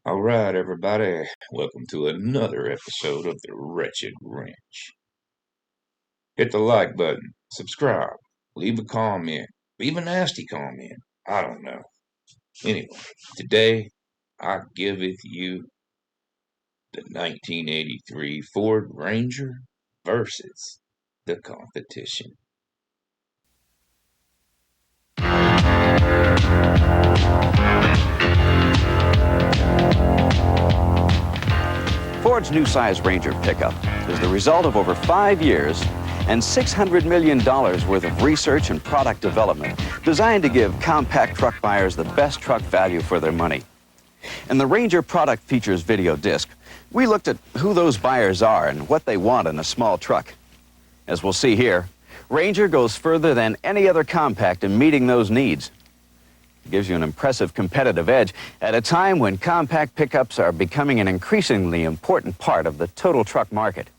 All right, everybody, welcome to another episode of The Wretched Wrench. Hit the like button, subscribe, leave a comment, leave a nasty comment. I don't know. Anyway, today I giveth you the 1983 Ford Ranger versus the competition. Ford's new size Ranger pickup is the result of over 5 years and $600 million worth of research and product development designed to give compact truck buyers the best truck value for their money. In the Ranger product features video disc, we looked at who those buyers are and what they want in a small truck. As we'll see here, Ranger goes further than any other compact in meeting those needs. It gives you an impressive competitive edge at a time when compact pickups are becoming an increasingly important part of the total truck market.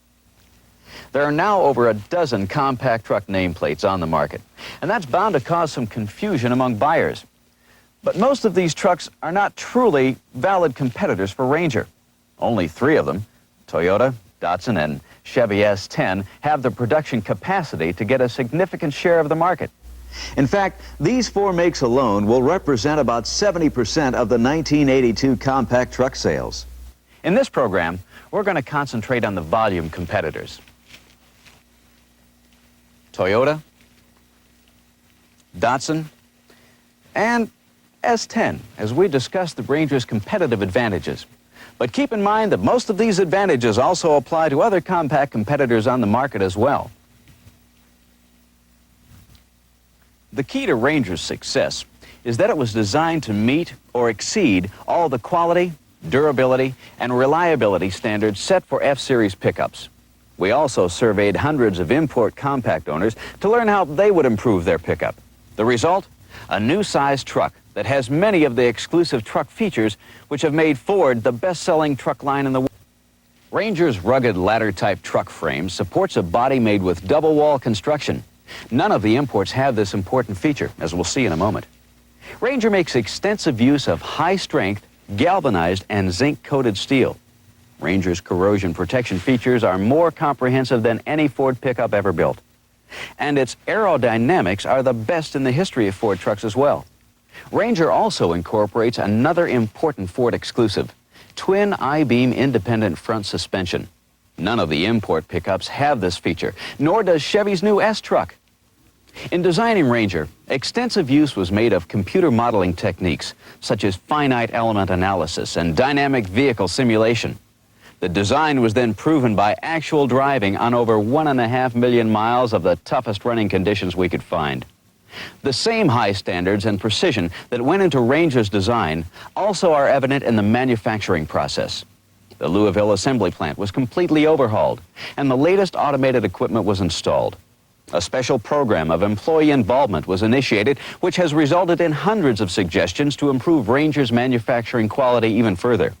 There are now over a dozen compact truck nameplates on the market, and that's bound to cause some confusion among buyers. But most of these trucks are not truly valid competitors for Ranger. Only 3 of them, Toyota, Datsun, and Chevy S10, have the production capacity to get a significant share of the market. In fact, these 4 makes alone will represent about 70% of the 1982 compact truck sales. In this program, we're going to concentrate on the volume competitors. Toyota, Datsun, and S10, as we discuss the Ranger's competitive advantages. But keep in mind that most of these advantages also apply to other compact competitors on the market as well. The key to Ranger's success is that it was designed to meet or exceed all the quality, durability, and reliability standards set for F-Series pickups. We also surveyed hundreds of import compact owners to learn how they would improve their pickup. The result? A new size truck that has many of the exclusive truck features which have made Ford the best-selling truck line in the world. Ranger's rugged ladder-type truck frame supports a body made with double-wall construction. None of the imports have this important feature, as we'll see in a moment. Ranger makes extensive use of high-strength, galvanized, and zinc-coated steel. Ranger's corrosion protection features are more comprehensive than any Ford pickup ever built. And its aerodynamics are the best in the history of Ford trucks as well. Ranger also incorporates another important Ford exclusive, twin I-beam independent front suspension. None of the import pickups have this feature, nor does Chevy's new S-Truck. In designing Ranger, extensive use was made of computer modeling techniques, such as finite element analysis and dynamic vehicle simulation. The design was then proven by actual driving on over 1.5 million miles of the toughest running conditions we could find. The same high standards and precision that went into Ranger's design also are evident in the manufacturing process. The Louisville assembly plant was completely overhauled, and the latest automated equipment was installed. A special program of employee involvement was initiated, which has resulted in hundreds of suggestions to improve Ranger's manufacturing quality even further.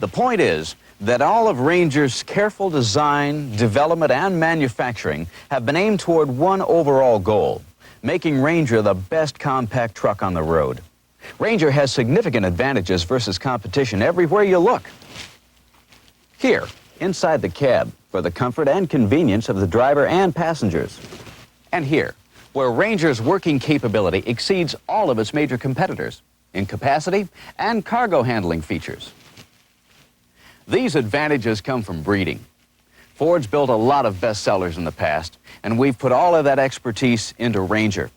The point is that all of Ranger's careful design, development, and manufacturing have been aimed toward one overall goal, making Ranger the best compact truck on the road. Ranger has significant advantages versus competition everywhere you look. Here, inside the cab, for the comfort and convenience of the driver and passengers. And here, where Ranger's working capability exceeds all of its major competitors in capacity and cargo handling features. These advantages come from breeding. Ford's built a lot of bestsellers in the past, and we've put all of that expertise into Ranger.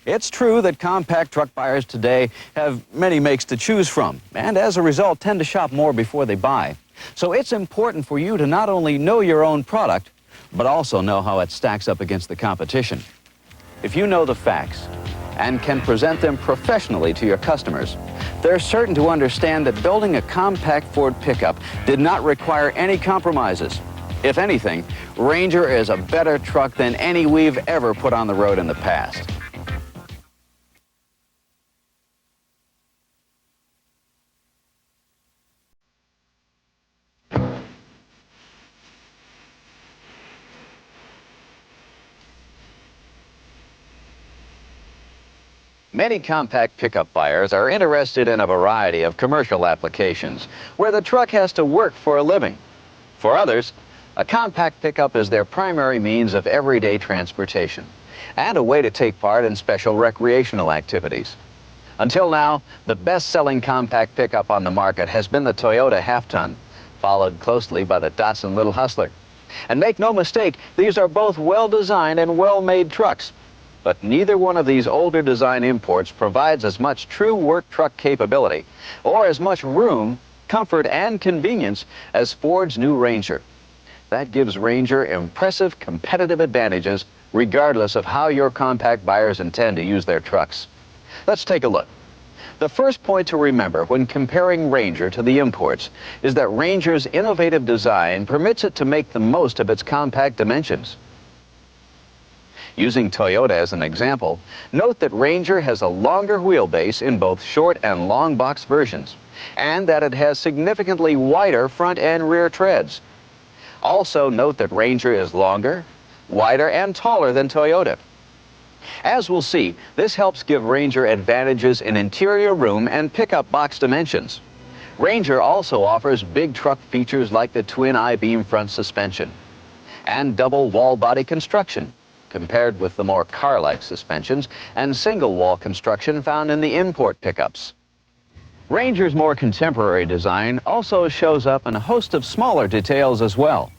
It's true that compact truck buyers today have many makes to choose from, and as a result tend to shop more before they buy. So it's important for you to not only know your own product, but also know how it stacks up against the competition. If you know the facts and can present them professionally to your customers, they're certain to understand that building a compact Ford pickup did not require any compromises. If anything, Ranger is a better truck than any we've ever put on the road in the past. Many compact pickup buyers are interested in a variety of commercial applications where the truck has to work for a living. For others, a compact pickup is their primary means of everyday transportation and a way to take part in special recreational activities. Until now, the best-selling compact pickup on the market has been the Toyota Half-Ton, followed closely by the Datsun Little Hustler. And make no mistake, these are both well-designed and well-made trucks. But neither one of these older design imports provides as much true work truck capability or as much room, comfort, and convenience as Ford's new Ranger. That gives Ranger impressive competitive advantages regardless of how your compact buyers intend to use their trucks. Let's take a look. The first point to remember when comparing Ranger to the imports is that Ranger's innovative design permits it to make the most of its compact dimensions. Using Toyota as an example, note that Ranger has a longer wheelbase in both short and long box versions, and that it has significantly wider front and rear treads. Also note that Ranger is longer, wider, and taller than Toyota. As we'll see, this helps give Ranger advantages in interior room and pickup box dimensions. Ranger also offers big truck features like the twin I-beam front suspension and double wall body construction, compared with the more car-like suspensions and single wall construction found in the import pickups. Ranger's more contemporary design also shows up in a host of smaller details as well.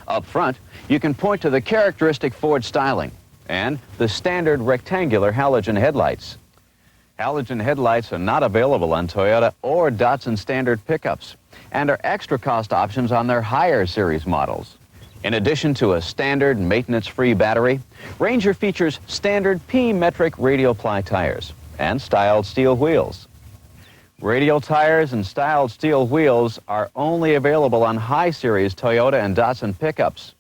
Up front, you can point to the characteristic Ford styling and the standard rectangular halogen headlights. Halogen headlights are not available on Toyota or Datsun standard pickups and are extra cost options on their higher series models. In addition to a standard maintenance-free battery, Ranger features standard P-metric radial ply tires and styled steel wheels. Radial tires and styled steel wheels are only available on high-series Toyota and Datsun pickups.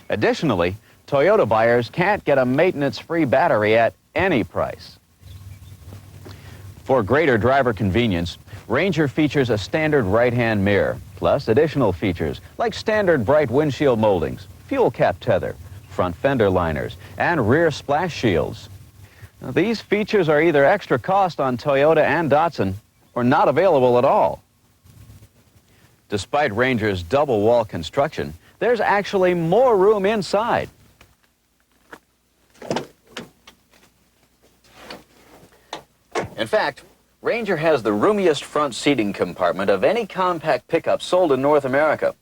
Additionally, Toyota buyers can't get a maintenance-free battery at any price. For greater driver convenience, Ranger features a standard right-hand mirror, plus additional features like standard bright windshield moldings, fuel cap tether, front fender liners, and rear splash shields. Now, these features are either extra cost on Toyota and Datsun or not available at all. Despite Ranger's double wall construction, there's actually more room inside. In fact, Ranger has the roomiest front seating compartment of any compact pickup sold in North America.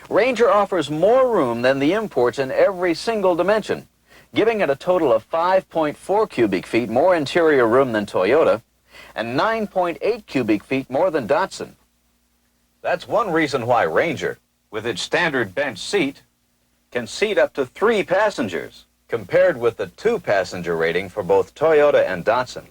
Ranger offers more room than the imports in every single dimension, giving it a total of 5.4 cubic feet more interior room than Toyota and 9.8 cubic feet more than Datsun. That's one reason why Ranger, with its standard bench seat, can seat up to 3 passengers, compared with the 2-passenger rating for both Toyota and Datsun.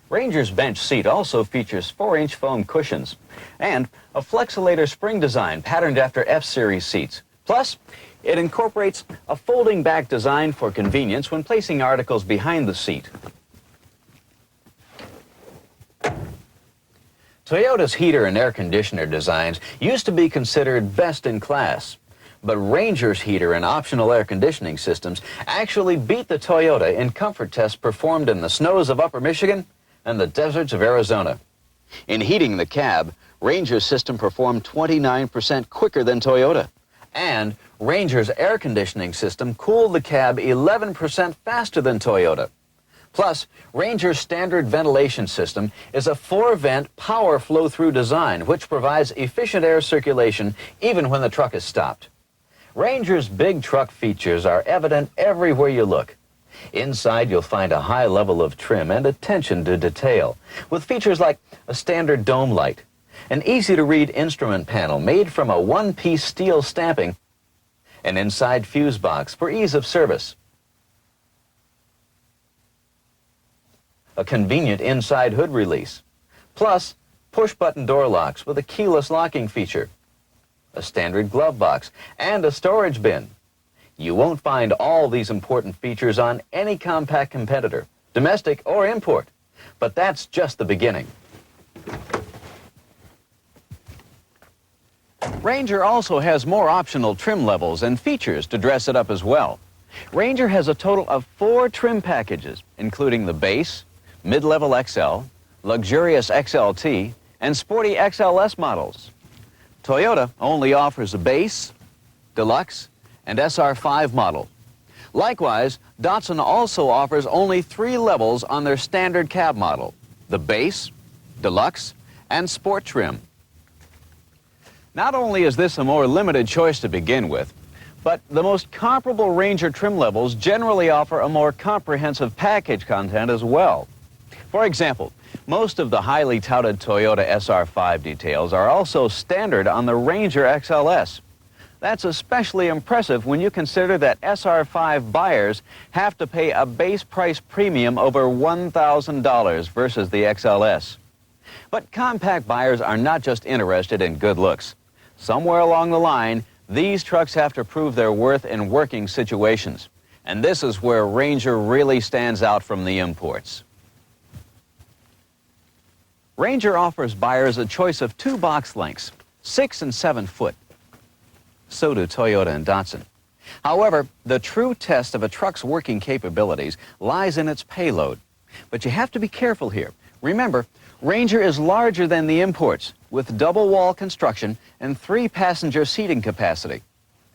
Ranger's bench seat also features 4-inch foam cushions and a flexilator spring design patterned after F-Series seats. Plus, it incorporates a folding back design for convenience when placing articles behind the seat. Toyota's heater and air conditioner designs used to be considered best in class, but Ranger's heater and optional air conditioning systems actually beat the Toyota in comfort tests performed in the snows of Upper Michigan and the deserts of Arizona. In heating the cab, Ranger's system performed 29% quicker than Toyota, and Ranger's air conditioning system cooled the cab 11% faster than Toyota. Plus, Ranger's standard ventilation system is a 4-vent power flow-through design which provides efficient air circulation even when the truck is stopped. Ranger's big truck features are evident everywhere you look. Inside, you'll find a high level of trim and attention to detail, with features like a standard dome light, an easy-to-read instrument panel made from a one-piece steel stamping, an inside fuse box for ease of service, a convenient inside hood release, plus push-button door locks with a keyless locking feature, a standard glove box, and a storage bin. You won't find all these important features on any compact competitor, domestic or import, but that's just the beginning. Ranger also has more optional trim levels and features to dress it up as well. Ranger has a total of 4 trim packages, including the base, mid-level XL, luxurious XLT, and sporty XLS models. Toyota only offers a base, deluxe, and SR5 model. Likewise, Datsun also offers only 3 levels on their standard cab model: the base, deluxe, and sport trim. Not only is this a more limited choice to begin with, but the most comparable Ranger trim levels generally offer a more comprehensive package content as well. For example, most of the highly touted Toyota SR5 details are also standard on the Ranger XLS. That's especially impressive when you consider that SR5 buyers have to pay a base price premium over $1,000 versus the XLS. But compact buyers are not just interested in good looks. Somewhere along the line, these trucks have to prove their worth in working situations. And this is where Ranger really stands out from the imports. Ranger offers buyers a choice of 2 box lengths, 6 and 7 foot. So do Toyota and Datsun. However, the true test of a truck's working capabilities lies in its payload. But you have to be careful here. Remember, Ranger is larger than the imports, with double wall construction and 3 passenger seating capacity.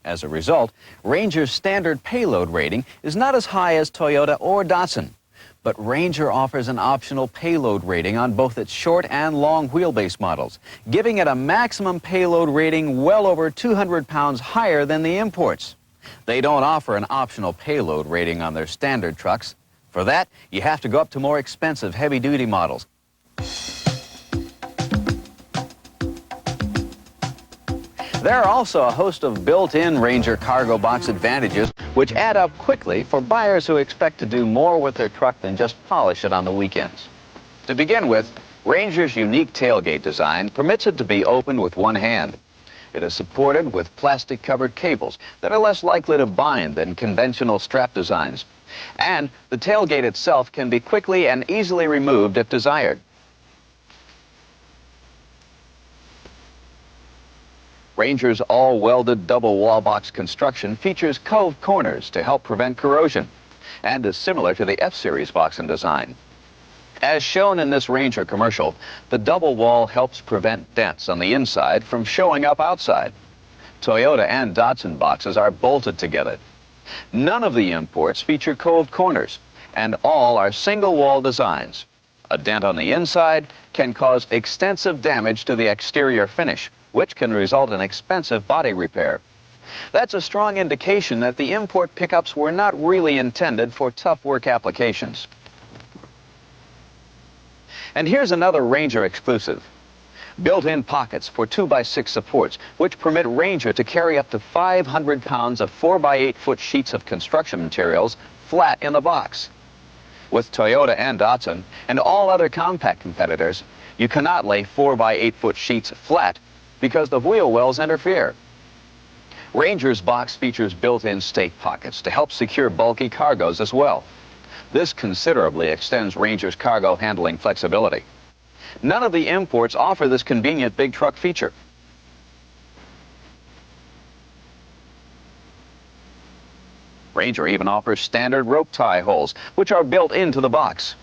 As a result, Ranger's standard payload rating is not as high as Toyota or Datsun. But Ranger offers an optional payload rating on both its short and long wheelbase models, giving it a maximum payload rating well over 200 pounds higher than the imports. They don't offer an optional payload rating on their standard trucks. For that, you have to go up to more expensive heavy-duty models. There are also a host of built-in Ranger cargo box advantages which add up quickly for buyers who expect to do more with their truck than just polish it on the weekends. To begin with, Ranger's unique tailgate design permits it to be opened with one hand. It is supported with plastic-covered cables that are less likely to bind than conventional strap designs. And the tailgate itself can be quickly and easily removed if desired. Ranger's all-welded double wall box construction features cove corners to help prevent corrosion and is similar to the F-Series box in design. As shown in this Ranger commercial, the double wall helps prevent dents on the inside from showing up outside. Toyota and Datsun boxes are bolted together. None of the imports feature cove corners, and all are single-wall designs. A dent on the inside can cause extensive damage to the exterior finish, which can result in expensive body repair. That's a strong indication that the import pickups were not really intended for tough work applications. And here's another Ranger exclusive. Built-in pockets for 2x6 supports, which permit Ranger to carry up to 500 pounds of 4x8 foot sheets of construction materials flat in the box. With Toyota and Datsun and all other compact competitors, you cannot lay 4x8 foot sheets flat because the wheel wells interfere. Ranger's box features built-in stake pockets to help secure bulky cargoes as well. This considerably extends Ranger's cargo handling flexibility. None of the imports offer this convenient big truck feature. Ranger even offers standard rope tie holes, which are built into the box.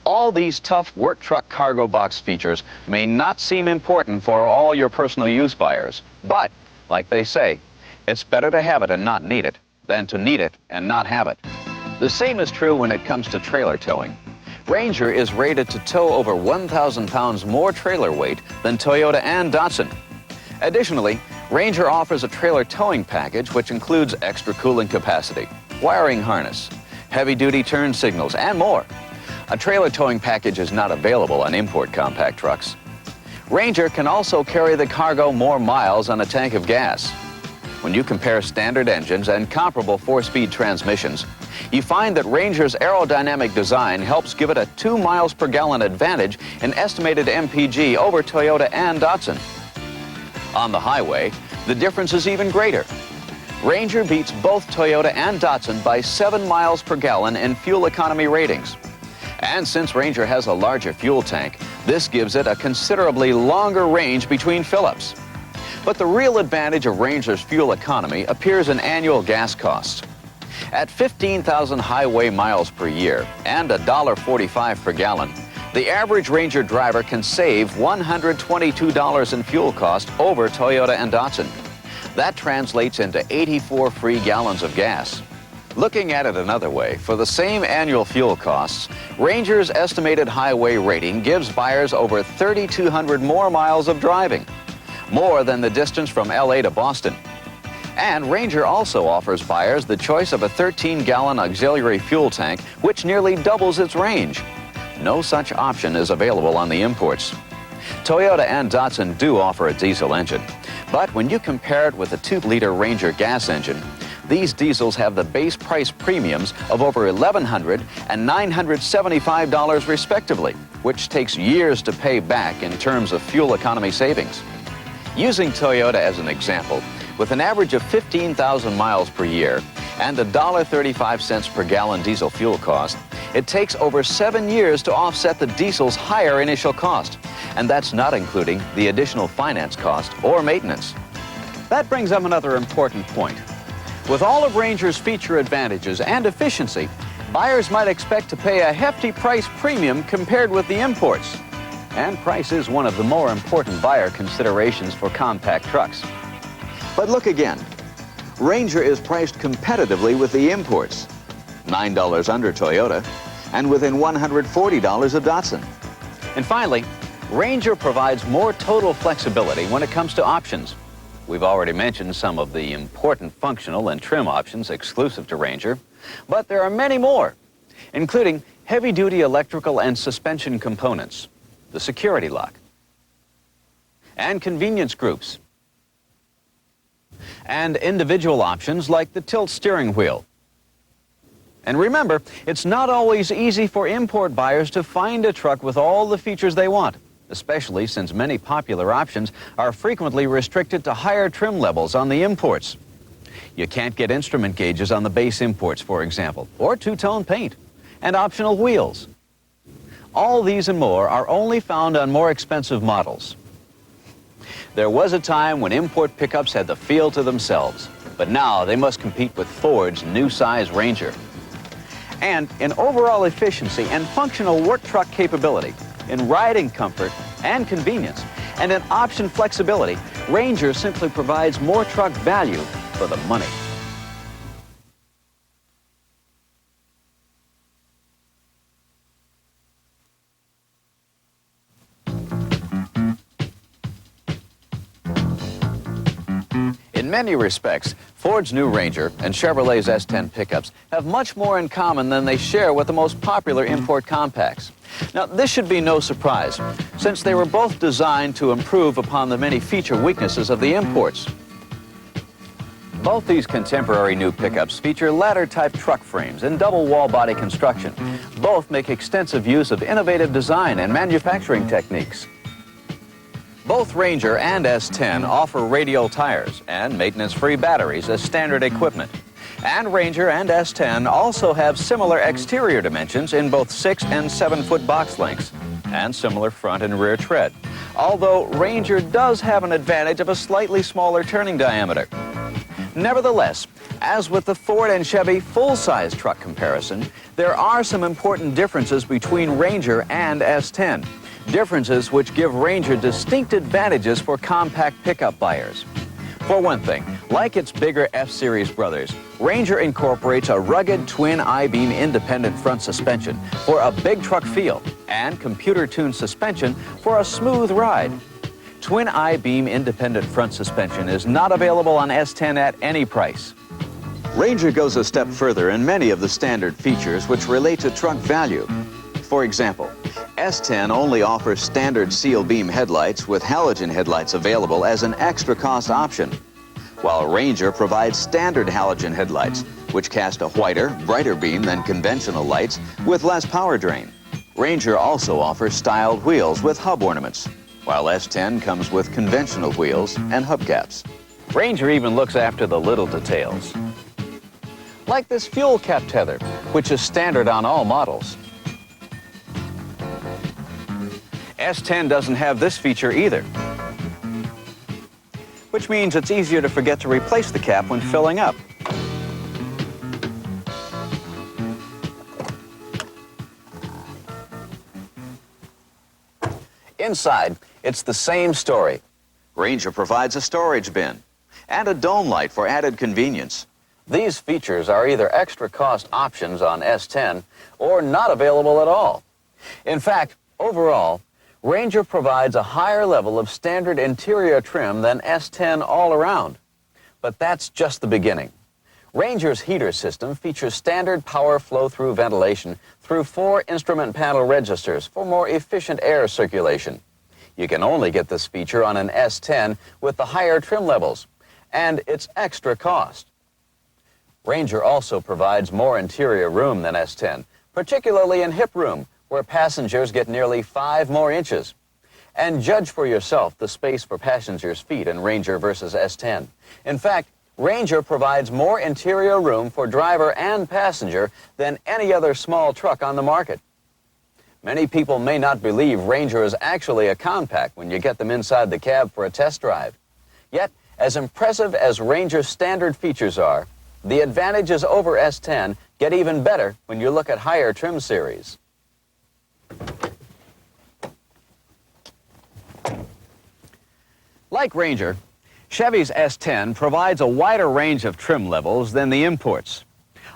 All these tough work truck cargo box features may not seem important for all your personal use buyers, but, like they say, it's better to have it and not need it than to need it and not have it. The same is true when it comes to trailer towing. Ranger is rated to tow over 1,000 pounds more trailer weight than Toyota and Datsun. Additionally, Ranger offers a trailer towing package which includes extra cooling capacity, wiring harness, heavy-duty turn signals, and more. A trailer towing package is not available on import compact trucks. Ranger can also carry the cargo more miles on a tank of gas. When you compare standard engines and comparable 4-speed transmissions, you find that Ranger's aerodynamic design helps give it a 2 miles per gallon advantage in estimated MPG over Toyota and Datsun. On the highway, the difference is even greater. Ranger beats both Toyota and Datsun by 7 miles per gallon in fuel economy ratings. And since Ranger has a larger fuel tank, this gives it a considerably longer range between fill-ups. But the real advantage of Ranger's fuel economy appears in annual gas costs. At 15,000 highway miles per year and $1.45 per gallon, the average Ranger driver can save $122 in fuel cost over Toyota and Datsun. That translates into 84 free gallons of gas. Looking at it another way, for the same annual fuel costs, Ranger's estimated highway rating gives buyers over 3,200 more miles of driving, more than the distance from LA to Boston. And Ranger also offers buyers the choice of a 13-gallon auxiliary fuel tank, which nearly doubles its range. No such option is available on the imports. Toyota and Datsun do offer a diesel engine, but when you compare it with a 2-liter Ranger gas engine, these diesels have the base price premiums of over $1,100 and $975 respectively, which takes years to pay back in terms of fuel economy savings. Using Toyota as an example, with an average of 15,000 miles per year and $1.35 per gallon diesel fuel cost, it takes over 7 years to offset the diesel's higher initial cost, and that's not including the additional finance cost or maintenance. That brings up another important point. With all of Ranger's feature advantages and efficiency, buyers might expect to pay a hefty price premium compared with the imports. And price is one of the more important buyer considerations for compact trucks. But look again. Ranger is priced competitively with the imports, $9 under Toyota, and within $140 of Datsun. And finally, Ranger provides more total flexibility when it comes to options. We've already mentioned some of the important functional and trim options exclusive to Ranger, but there are many more, including heavy-duty electrical and suspension components, the security lock, and convenience groups, and individual options like the tilt steering wheel. And remember, it's not always easy for import buyers to find a truck with all the features they want, especially since many popular options are frequently restricted to higher trim levels on the imports. You can't get instrument gauges on the base imports, for example, or two-tone paint, and optional wheels. All these and more are only found on more expensive models. There was a time when import pickups had the feel to themselves, but now they must compete with Ford's new size Ranger. And in overall efficiency and functional work truck capability, in riding comfort and convenience, and in option flexibility, Ranger simply provides more truck value for the money. In many respects, Ford's new Ranger and Chevrolet's S10 pickups have much more in common than they share with the most popular import compacts. Now, this should be no surprise, since they were both designed to improve upon the many feature weaknesses of the imports. Both these contemporary new pickups feature ladder-type truck frames and double wall body construction. Both make extensive use of innovative design and manufacturing techniques. Both Ranger and S10 offer radial tires and maintenance-free batteries as standard equipment. And Ranger and S10 also have similar exterior dimensions in both 6- and 7-foot box lengths and similar front and rear tread, although Ranger does have an advantage of a slightly smaller turning diameter. Nevertheless, as with the Ford and Chevy full-size truck comparison, there are some important differences between Ranger and S10. Differences which give Ranger distinct advantages for compact pickup buyers. For one thing, like its bigger F-Series brothers, Ranger incorporates a rugged twin I-beam independent front suspension for a big truck feel and computer-tuned suspension for a smooth ride. Twin I-beam independent front suspension is not available on S10 at any price. Ranger goes a step further in many of the standard features which relate to truck value. For example, S10 only offers standard seal beam headlights with halogen headlights available as an extra cost option, while Ranger provides standard halogen headlights, which cast a whiter, brighter beam than conventional lights with less power drain. Ranger also offers styled wheels with hub ornaments, while S10 comes with conventional wheels and hubcaps. Ranger even looks after the little details, like this fuel cap tether, which is standard on all models. S10 doesn't have this feature either, which means it's easier to forget to replace the cap when filling up. Inside, it's the same story. Ranger provides a storage bin and a dome light for added convenience. These features are either extra cost options on S10 or not available at all. In fact, overall, Ranger provides a higher level of standard interior trim than S10 all around. But that's just the beginning. Ranger's heater system features standard power flow-through ventilation through 4 instrument panel registers for more efficient air circulation. You can only get this feature on an S10 with the higher trim levels, and it's extra cost. Ranger also provides more interior room than S10, particularly in hip room, where passengers get nearly 5 more inches. And judge for yourself the space for passengers' feet in Ranger versus S10. In fact, Ranger provides more interior room for driver and passenger than any other small truck on the market. Many people may not believe Ranger is actually a compact when you get them inside the cab for a test drive. Yet, as impressive as Ranger's standard features are, the advantages over S10 get even better when you look at higher trim series. Like Ranger, Chevy's S10 provides a wider range of trim levels than the imports.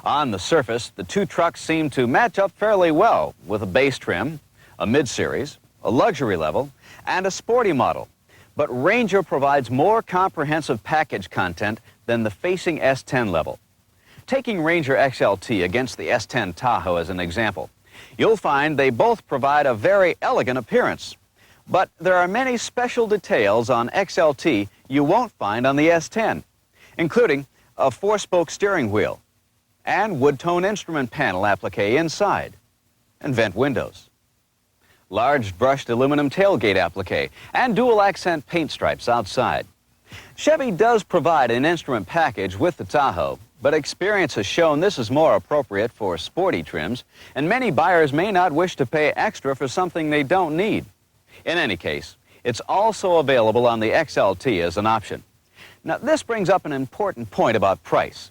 On the surface, the two trucks seem to match up fairly well with a base trim, a mid-series, a luxury level, and a sporty model. But Ranger provides more comprehensive package content than the facing S10 level. Taking Ranger XLT against the S10 Tahoe as an example, you'll find they both provide a very elegant appearance. But there are many special details on XLT you won't find on the S10, including a 4-spoke steering wheel and wood-tone instrument panel applique inside and vent windows, large brushed aluminum tailgate applique and dual accent paint stripes outside. Chevy does provide an instrument package with the Tahoe, but experience has shown this is more appropriate for sporty trims, and many buyers may not wish to pay extra for something they don't need. In any case, it's also available on the XLT as an option. Now, this brings up an important point about price.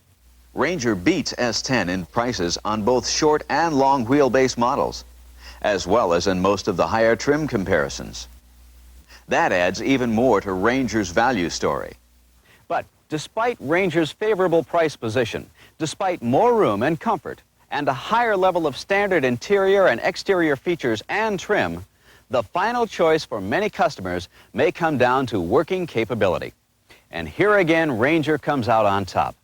Ranger beats S10 in prices on both short and long wheelbase models, as well as in most of the higher trim comparisons. That adds even more to Ranger's value story. But despite Ranger's favorable price position, despite more room and comfort, and a higher level of standard interior and exterior features and trim, the final choice for many customers may come down to working capability. And here again, Ranger comes out on top.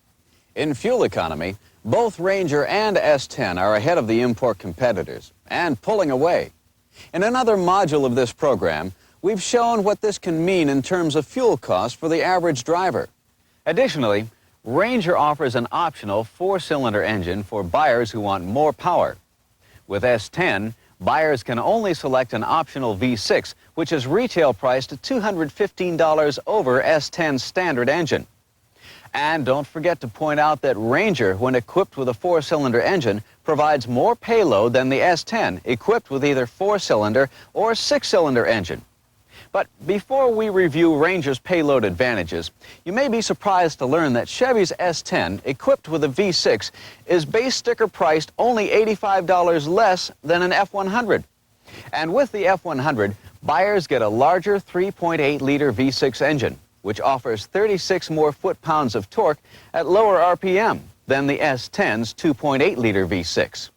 In fuel economy, both Ranger and S10 are ahead of the import competitors and pulling away. In another module of this program, we've shown what this can mean in terms of fuel costs for the average driver. Additionally, Ranger offers an optional 4-cylinder engine for buyers who want more power. With S10, buyers can only select an optional V6, which is retail priced at $215 over S10's standard engine. And don't forget to point out that Ranger, when equipped with a 4-cylinder engine, provides more payload than the S10, equipped with either 4-cylinder or 6-cylinder engine. But before we review Ranger's payload advantages, you may be surprised to learn that Chevy's S10, equipped with a V6, is base sticker priced only $85 less than an F100. And with the F100, buyers get a larger 3.8-liter V6 engine, which offers 36 more foot-pounds of torque at lower RPM than the S10's 2.8-liter V6.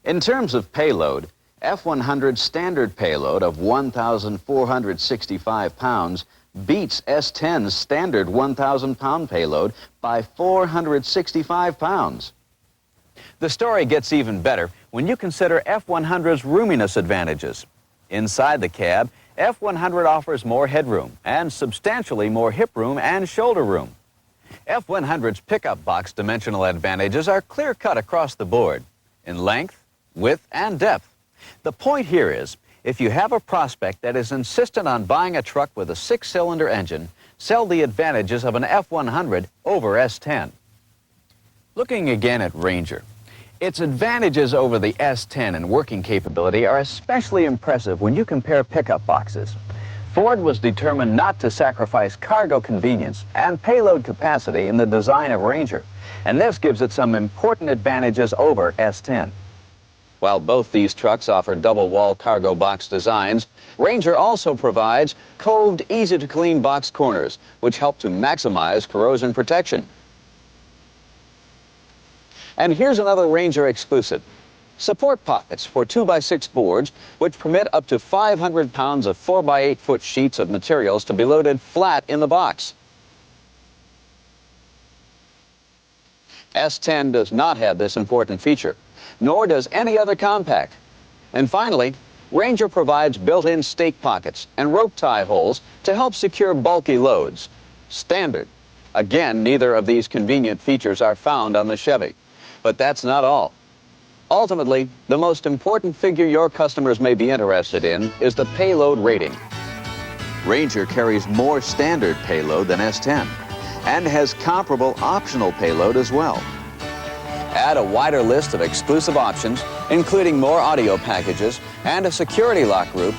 In terms of payload, F100's standard payload of 1,465 pounds beats S10's standard 1,000-pound payload by 465 pounds. The story gets even better when you consider F100's roominess advantages. Inside the cab, F100 offers more headroom and substantially more hip room and shoulder room. F100's pickup box dimensional advantages are clear-cut across the board in length, width, and depth. The point here is, if you have a prospect that is insistent on buying a truck with a 6-cylinder engine, sell the advantages of an F100 over S10. Looking again at Ranger, its advantages over the S10 in working capability are especially impressive when you compare pickup boxes. Ford was determined not to sacrifice cargo convenience and payload capacity in the design of Ranger, and this gives it some important advantages over S10. While both these trucks offer double-wall cargo box designs, Ranger also provides coved, easy-to-clean box corners, which help to maximize corrosion protection. And here's another Ranger exclusive. Support pockets for 2x6 boards, which permit up to 500 pounds of 4x8 foot sheets of materials to be loaded flat in the box. S10 does not have this important feature, nor does any other compact. And finally, Ranger provides built-in stake pockets and rope tie holes to help secure bulky loads. Standard. Again, neither of these convenient features are found on the Chevy. But that's not all. Ultimately, the most important figure your customers may be interested in is the payload rating. Ranger carries more standard payload than S10 and has comparable optional payload as well. Add a wider list of exclusive options, including more audio packages and a security lock group,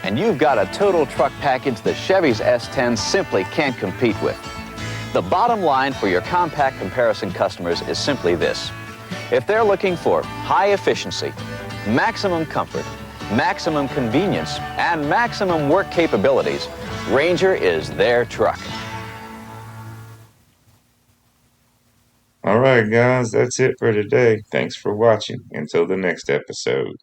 and you've got a total truck package the Chevy's S10 simply can't compete with. The bottom line for your compact comparison customers is simply this. If they're looking for high efficiency, maximum comfort, maximum convenience, and maximum work capabilities, Ranger is their truck. All right, guys, that's it for today. Thanks for watching. Until the next episode.